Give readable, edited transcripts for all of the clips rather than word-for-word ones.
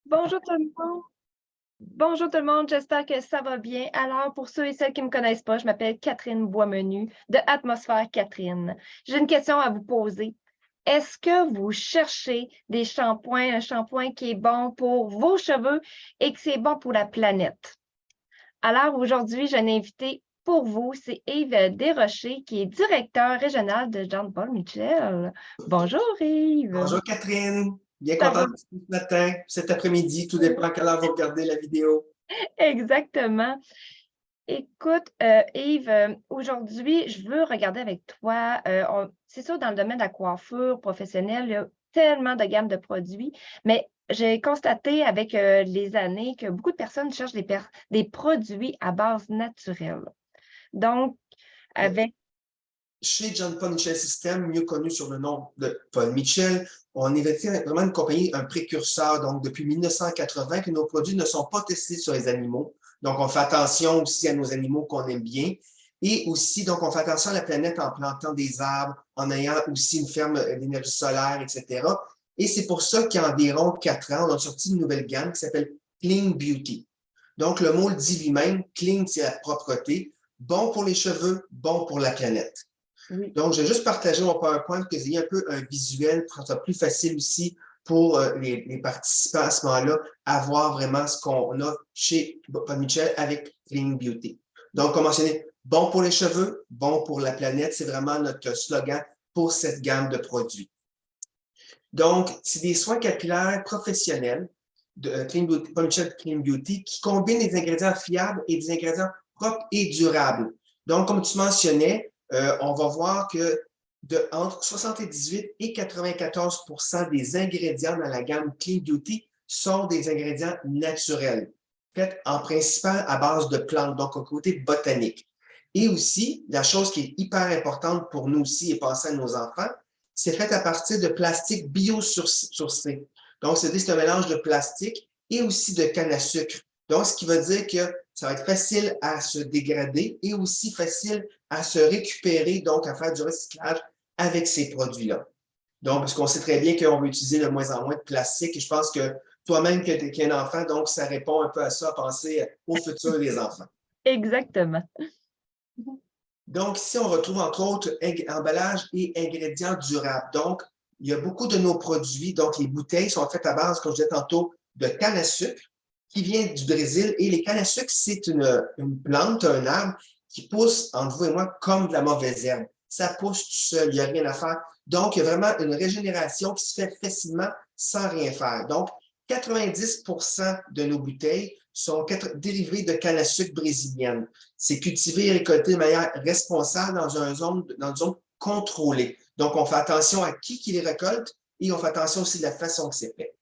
Bonjour tout le monde. Bonjour tout le monde, j'espère que ça va bien. Alors, pour ceux et celles qui ne me connaissent pas, je m'appelle Catherine Boismenu de Atmosphère Catherine. J'ai une question à vous poser. Est-ce que vous cherchez des shampoings, un shampoing qui est bon pour vos cheveux et que c'est bon pour la planète? Alors, aujourd'hui, j'ai un invité pour vous, c'est Yves Desrochers, qui est directeur régional de Jean-Paul Michel. Bonjour Yves. Bonjour Catherine, bien Ça content va de vous ce matin, cet après-midi, tout dépend à quelle heure vous regardez la vidéo. exactement. Écoute, Yves, aujourd'hui, je veux regarder avec toi, c'est sûr dans le domaine de la coiffure professionnelle, il y a tellement de gammes de produits, mais j'ai constaté avec, les années que beaucoup de personnes cherchent des produits à base naturelle. Donc Euh, avec Chez John Paul Mitchell System, mieux connu sur le nom de Paul Mitchell, on est vraiment une compagnie, un précurseur, donc depuis 1980, que nos produits ne sont pas testés sur les animaux. Donc, on fait attention aussi à nos animaux qu'on aime bien. Et aussi, donc, on fait attention à la planète en plantant des arbres, en ayant aussi une ferme d'énergie solaire, etc. Et c'est pour ça qu'il y a environ 4 ans, on a sorti une nouvelle gamme qui s'appelle Clean Beauty. Donc, le mot le dit lui-même, clean, c'est la propreté, bon pour les cheveux, bon pour la planète. oui, Donc, je vais juste partager mon PowerPoint pour que vous ayez un peu un visuel, pour que ce soit plus facile aussi pour les participants à ce moment-là, à voir vraiment ce qu'on a chez Paul Mitchell avec Clean Beauty. Donc, comme mentionné, bon pour les cheveux, bon pour la planète, c'est vraiment notre slogan pour cette gamme de produits. Donc, c'est des soins capillaires professionnels de Clean Beauty, Paul Mitchell Clean Beauty qui combinent des ingrédients fiables et des ingrédients propres et durables. Donc, comme tu mentionnais, on va voir que entre 78 et 94 des ingrédients dans la gamme Clean Beauty sont des ingrédients naturels, faits en principal à base de plantes, donc au côté botanique. Et aussi, la chose qui est hyper importante pour nous aussi et penser à nos enfants, c'est fait à partir de plastique biosourcé. Donc, c'est un mélange de plastique et aussi de canne à sucre. Donc, ce qui veut dire que ça va être facile à se dégrader et aussi facile à se récupérer, donc à faire du recyclage avec ces produits-là. Donc, parce qu'on sait très bien qu'on veut utiliser de moins en moins de plastique et je pense que toi-même qui as un enfant, donc ça répond un peu à ça, à penser au futur des enfants. exactement. Donc, ici, on retrouve entre autres emballage et ingrédients durables. Donc, il y a beaucoup de nos produits. Donc, les bouteilles sont faites à base, comme je disais tantôt, de canne à sucre qui vient du Brésil. Et les cannes à sucre, c'est une plante, un arbre qui pousse, entre vous et moi, comme de la mauvaise herbe. Ça pousse tout seul, il n'y a rien à faire. Donc, il y a vraiment une régénération qui se fait facilement sans rien faire. Donc, 90 de nos bouteilles sont dérivées de canne à sucre brésilienne. C'est cultivé et récolté de manière responsable dans une zone contrôlée. Donc, on fait attention à qui les récolte et on fait attention aussi de la façon que c'est fait.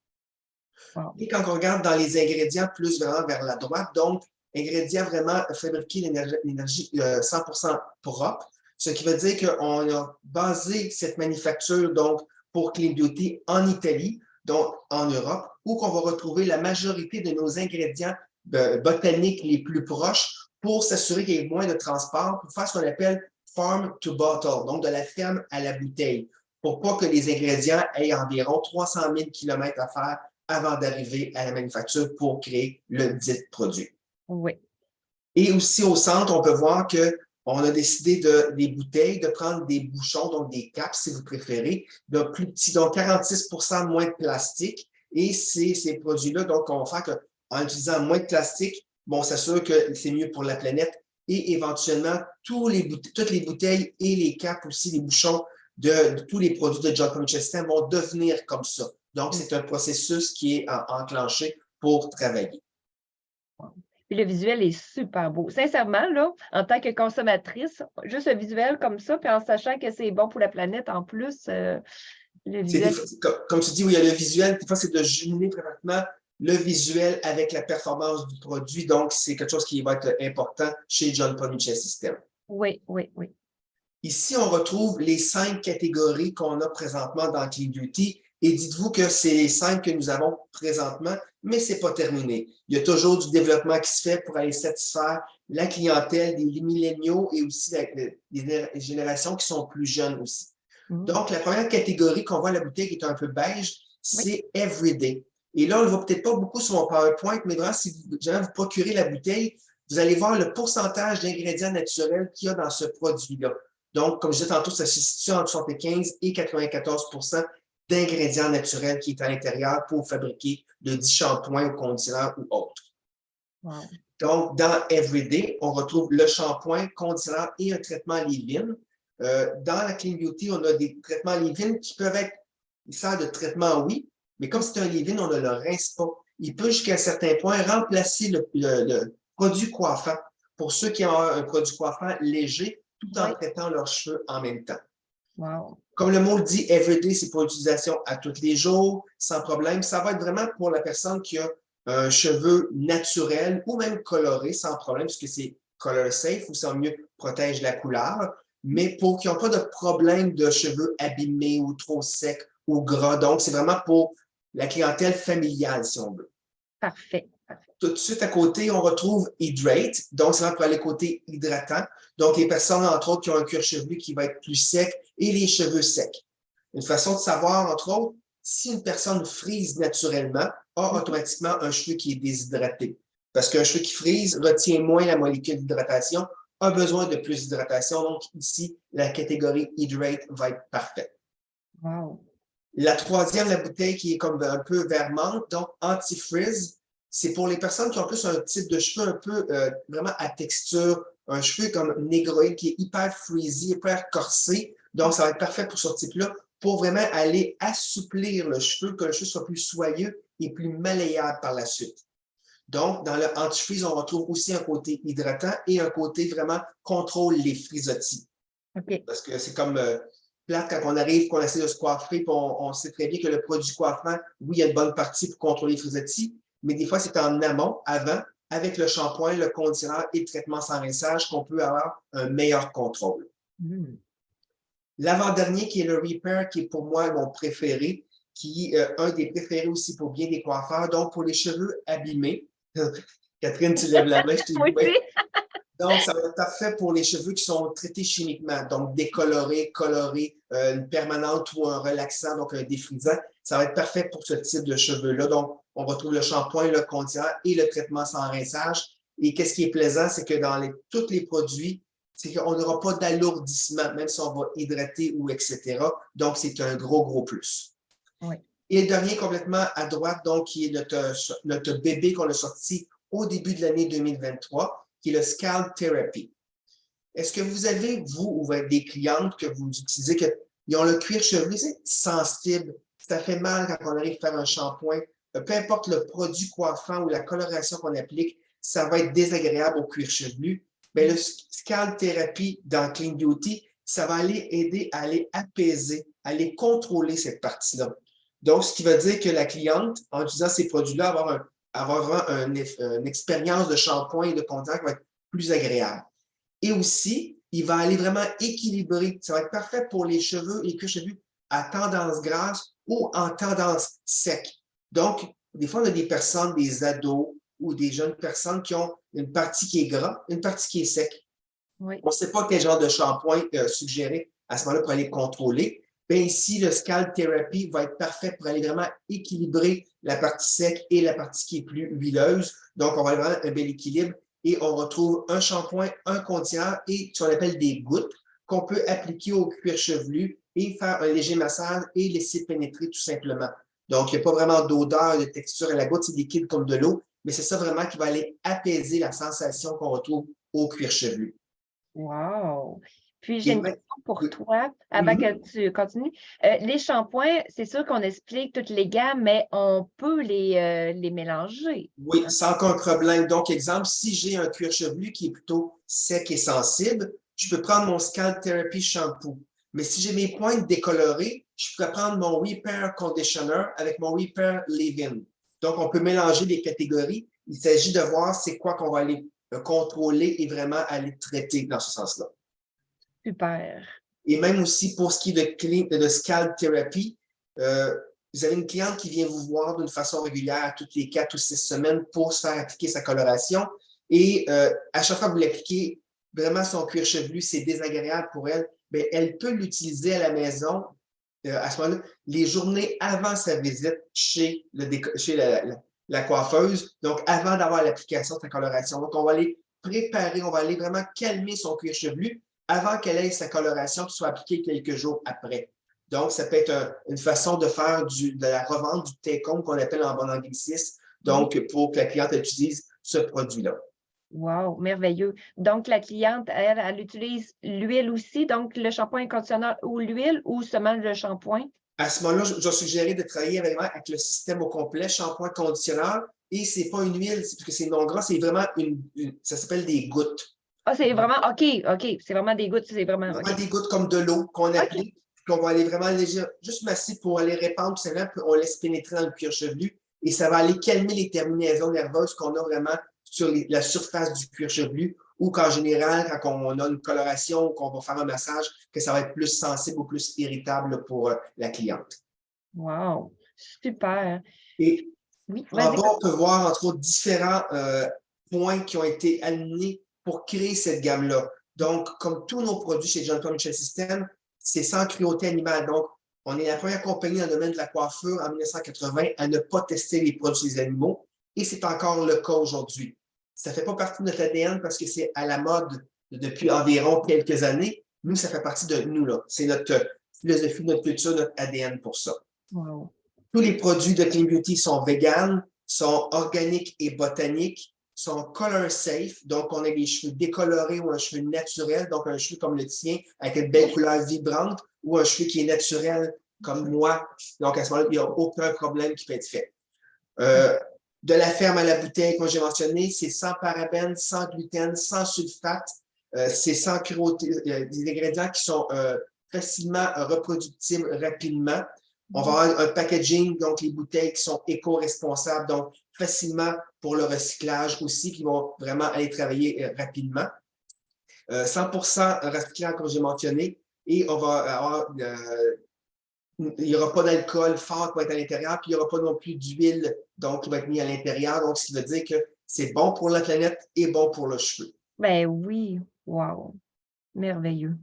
Wow. Et quand on regarde dans les ingrédients plus vraiment vers la droite, donc, ingrédients vraiment fabriqués l'énergie 100% propre, ce qui veut dire qu'on a basé cette manufacture donc pour Clean Beauty en Italie, donc en Europe, où qu'on va retrouver la majorité de nos ingrédients botaniques les plus proches pour s'assurer qu'il y ait moins de transport, pour faire ce qu'on appelle farm to bottle, donc de la ferme à la bouteille, pour pas que les ingrédients aient environ 300 000 km à faire avant d'arriver à la manufacture pour créer le dit produit. Oui. Et aussi au centre, on peut voir qu'on a décidé des bouteilles, de prendre des bouchons, donc des caps si vous préférez, de plus petits, donc 46 moins de plastique. Et c'est ces produits-là, donc, on va faire qu'en utilisant moins de plastique, bon, on s'assure que c'est mieux pour la planète. Et éventuellement, toutes les bouteilles et les caps aussi, les bouchons de tous les produits de John Paul Mitchell System vont devenir comme ça. Donc, c'est un processus qui est enclenché pour travailler. Puis le visuel est super beau. Sincèrement, là, en tant que consommatrice, juste le visuel comme ça, puis en sachant que c'est bon pour la planète en plus, le visuel. Comme tu dis, oui, il y a le visuel, des fois, c'est de jumeler pratiquement le visuel avec la performance du produit. Donc, c'est quelque chose qui va être important chez John Paul Mitchell System. Oui, oui, oui. Ici, on retrouve les 5 catégories qu'on a présentement dans Clean Beauty. Et dites-vous que c'est les 5 que nous avons présentement, mais ce n'est pas terminé. Il y a toujours du développement qui se fait pour aller satisfaire la clientèle des milléniaux et aussi des générations qui sont plus jeunes aussi. Mmh. Donc, la première catégorie qu'on voit à la boutique qui est un peu beige, Oui. c'est Everyday. Et là, on ne le voit peut-être pas beaucoup sur mon PowerPoint, mais vraiment, si jamais vous procurez la bouteille, vous allez voir le pourcentage d'ingrédients naturels qu'il y a dans ce produit-là. Donc, comme je disais tantôt, ça se situe entre 75 et 94 d'ingrédients naturels qui est à l'intérieur pour fabriquer de 10 shampoings ou conditionneurs ou autres. Wow. Donc, dans Everyday, on retrouve le shampoing, conditionneur et un traitement leave-in. Dans la Clean Beauty, on a des traitements leave-in qui peuvent être, ils servent de traitement, oui, mais comme c'est un leave-in, on ne le rince pas. Il peut jusqu'à un certain point remplacer le produit coiffant pour ceux qui ont un produit coiffant léger tout en traitant leurs cheveux en même temps. Wow. Comme le mot le dit, Everyday, c'est pour utilisation à tous les jours, sans problème. Ça va être vraiment pour la personne qui a un cheveu naturel ou même coloré, sans problème, puisque c'est color safe ou ça mieux protège la couleur. Mais pour qui n'ont pas de problème de cheveux abîmés ou trop secs ou gras. Donc, c'est vraiment pour la clientèle familiale, si on veut. Parfait. Tout de suite à côté, on retrouve Hydrate. Donc, c'est vraiment pour aller côté hydratant. Donc, les personnes, entre autres, qui ont un cuir chevelu qui va être plus sec et les cheveux secs. Une façon de savoir, entre autres, si une personne frise naturellement, a automatiquement un cheveu qui est déshydraté. Parce qu'un cheveu qui frise retient moins la molécule d'hydratation, a besoin de plus d'hydratation. Donc, ici, la catégorie Hydrate va être parfaite. Wow. La troisième, la bouteille qui est comme un peu vert menthe, donc anti-frizz. C'est pour les personnes qui ont plus un type de cheveux un peu vraiment à texture, un cheveu comme négroïde qui est hyper frizzy, hyper corsé. Donc, ça va être parfait pour ce type-là, pour vraiment aller assouplir le cheveu, que le cheveu soit plus soyeux et plus malléable par la suite. Donc, dans le anti-frizz, on retrouve aussi un côté hydratant et un côté vraiment contrôle les frisottis. Okay. Parce que c'est comme plate quand on arrive, qu'on essaie de se coiffer, puis on sait très bien que le produit coiffant, oui, il y a une bonne partie pour contrôler les frisottis, mais des fois, c'est en amont, avant, avec le shampoing, le conditionneur et le traitement sans rinçage qu'on peut avoir un meilleur contrôle. L'avant-dernier, qui est le Repair, qui est pour moi mon préféré, qui est un des préférés aussi pour bien des coiffeurs, donc pour les cheveux abîmés. Catherine, tu lèves la main, je t'ai Oui. Donc, ça va être parfait pour les cheveux qui sont traités chimiquement, donc décolorés, colorés, une permanente ou un relaxant, donc un défrisant. Ça va être parfait pour ce type de cheveux-là. Donc, on retrouve le shampoing, le conditionneur et le traitement sans rinçage. Et qu'est-ce qui est plaisant, c'est que dans tous les produits, c'est qu'on n'aura pas d'alourdissement, même si on va hydrater ou etc. Donc, c'est un gros plus. Oui. Et le dernier complètement à droite, donc, qui est notre bébé qu'on a sorti au début de l'année 2023, qui est le Scalp Therapy. Est-ce que vous avez, vous ou des clientes que vous utilisez, qui ont le cuir chevelu, c'est sensible, ça fait mal quand on arrive à faire un shampoing, peu importe le produit coiffant ou la coloration qu'on applique, ça va être désagréable au cuir chevelu. Bien, le Scalp Therapy dans Clean Beauty, ça va aller aider à aller apaiser, à aller contrôler cette partie-là. Donc, ce qui veut dire que la cliente, en utilisant ces produits-là, avoir vraiment une expérience de shampoing et de contact qui va être plus agréable. Et aussi, il va aller vraiment équilibrer. Ça va être parfait pour les cheveux, les cuirs chevelus à tendance grasse ou en tendance sec. Donc, des fois, on a des personnes, des ados ou des jeunes personnes qui ont une partie qui est grasse, une partie qui est sec. Oui. On ne sait pas quel genre de shampoing suggérer à ce moment-là pour aller contrôler. Bien ici, le Scalp Therapy va être parfait pour aller vraiment équilibrer la partie sec et la partie qui est plus huileuse. Donc, on va avoir vraiment un bel équilibre et on retrouve un shampoing, un conditionneur et ce qu'on appelle des gouttes qu'on peut appliquer au cuir chevelu et faire un léger massage et laisser pénétrer tout simplement. Donc, il n'y a pas vraiment d'odeur, de texture à la goutte, c'est liquide comme de l'eau, mais c'est ça vraiment qui va aller apaiser la sensation qu'on retrouve au cuir chevelu. Wow! Puis, j'ai une question pour toi, avant Mm-hmm. que tu continues. Les shampoings, c'est sûr qu'on explique toutes les gammes, mais on peut les mélanger. Oui, sans aucun problème. Donc, exemple, si j'ai un cuir chevelu qui est plutôt sec et sensible, je peux prendre mon Scalp Therapy shampoo. Mais si j'ai mes pointes décolorées, je peux prendre mon Repair Conditioner avec mon Repair Leave-In. Donc, on peut mélanger les catégories. Il s'agit de voir c'est quoi qu'on va aller contrôler et vraiment aller traiter dans ce sens-là. Super. Et même aussi pour ce qui est de Scalp Therapy, vous avez une cliente qui vient vous voir d'une façon régulière toutes les 4 ou 6 semaines pour se faire appliquer sa coloration. Et à chaque fois que vous l'appliquez, vraiment son cuir chevelu, c'est désagréable pour elle. Bien, elle peut l'utiliser à la maison à ce moment-là, les journées avant sa visite chez la coiffeuse, donc avant d'avoir l'application de sa coloration. Donc, on va aller préparer, on va aller vraiment calmer son cuir chevelu avant qu'elle ait sa coloration qui soit appliquée quelques jours après. Donc, ça peut être une façon de faire de la revente du take-home qu'on appelle en bon anglicisme, donc pour que la cliente utilise ce produit-là. Wow, merveilleux. Donc, la cliente, elle utilise l'huile aussi, donc le shampoing conditionneur ou l'huile ou seulement le shampoing? À ce moment-là, je vais suggérer de travailler avec le système au complet, shampoing, conditionneur, et c'est pas une huile, parce que c'est non gras, c'est vraiment ça s'appelle des gouttes. Ah, c'est vraiment, OK, c'est vraiment des gouttes, c'est vraiment, Vraiment OK. des gouttes comme de l'eau qu'on applique, puis qu'on va aller vraiment léger, juste massif pour aller répandre, tout simplement, puis on laisse pénétrer dans le cuir chevelu, et ça va aller calmer les terminaisons nerveuses qu'on a vraiment sur la surface du cuir chevelu, ou qu'en général, quand on a une coloration ou qu'on va faire un massage, que ça va être plus sensible ou plus irritable pour la cliente. Wow, super. Et Oui, en vas-y. bas, on peut voir, entre autres, différents points qui ont été alignés pour créer cette gamme-là. Donc, comme tous nos produits chez John Paul Mitchell System, c'est sans cruauté animale. Donc, on est la première compagnie dans le domaine de la coiffure en 1980 à ne pas tester les produits des animaux, et c'est encore le cas aujourd'hui. Ça ne fait pas partie de notre ADN parce que c'est à la mode depuis environ quelques années. Nous, ça fait partie de nous, là. C'est notre philosophie, notre culture, notre ADN pour ça. Wow. Tous les produits de Clean Beauty sont véganes, sont organiques et botaniques, sont color safe, donc on a des cheveux décolorés ou un cheveu naturel, donc un cheveu comme le tien avec une belle couleur vibrante, ou un cheveu qui est naturel comme moi. Donc à ce moment-là, il n'y a aucun problème qui peut être fait. De la ferme à la bouteille, comme j'ai mentionné, c'est sans parabènes, sans gluten, sans sulfate, c'est sans cruauté, des ingrédients qui sont facilement reproductibles rapidement. On va avoir un packaging, donc les bouteilles qui sont éco-responsables, donc facilement pour le recyclage aussi, qui vont vraiment aller travailler rapidement. 100% recyclant, comme j'ai mentionné, et on va avoir, il n'y aura pas d'alcool fort qui va être à l'intérieur, puis il n'y aura pas non plus d'huile donc qui va être mis à l'intérieur, donc ce qui veut dire que c'est bon pour la planète et bon pour le cheveu. Ben oui, wow, merveilleux.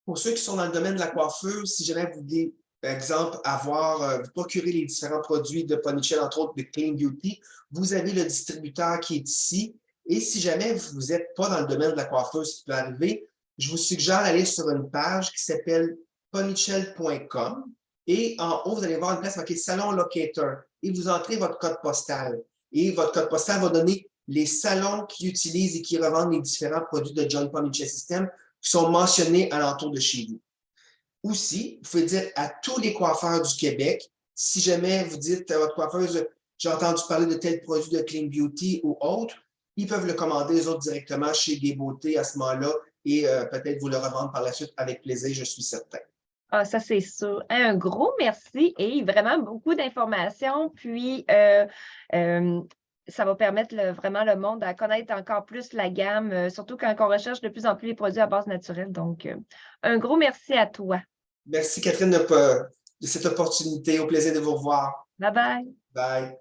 Pour ceux qui sont dans le domaine de la coiffure, si jamais vous voulez, par exemple, vous procurer les différents produits de Paul Mitchell, entre autres de Clean Beauty, vous avez le distributeur qui est ici. Et si jamais vous n'êtes pas dans le domaine de la coiffure, ce qui peut arriver, je vous suggère d'aller sur une page qui s'appelle paulmitchell.com. Et en haut, vous allez voir une place marquée Salon Locator. Et vous entrez votre code postal. Et votre code postal va donner les salons qui utilisent et qui revendent les différents produits de John Paul Mitchell System qui sont mentionnés alentour de chez vous. Aussi, vous pouvez dire à tous les coiffeurs du Québec, si jamais vous dites à votre coiffeuse, j'ai entendu parler de tel produit de Clean Beauty ou autre, ils peuvent le commander eux autres directement chez Des Beautés à ce moment-là et peut-être vous le revendre par la suite avec plaisir, je suis certain. Ah, ça, c'est sûr. Un gros merci et vraiment beaucoup d'informations. Puis, ça va permettre vraiment le monde à connaître encore plus la gamme, surtout quand on recherche de plus en plus les produits à base naturelle. Donc, un gros merci à toi. Merci Catherine de cette opportunité. Au plaisir de vous revoir. Bye bye. Bye.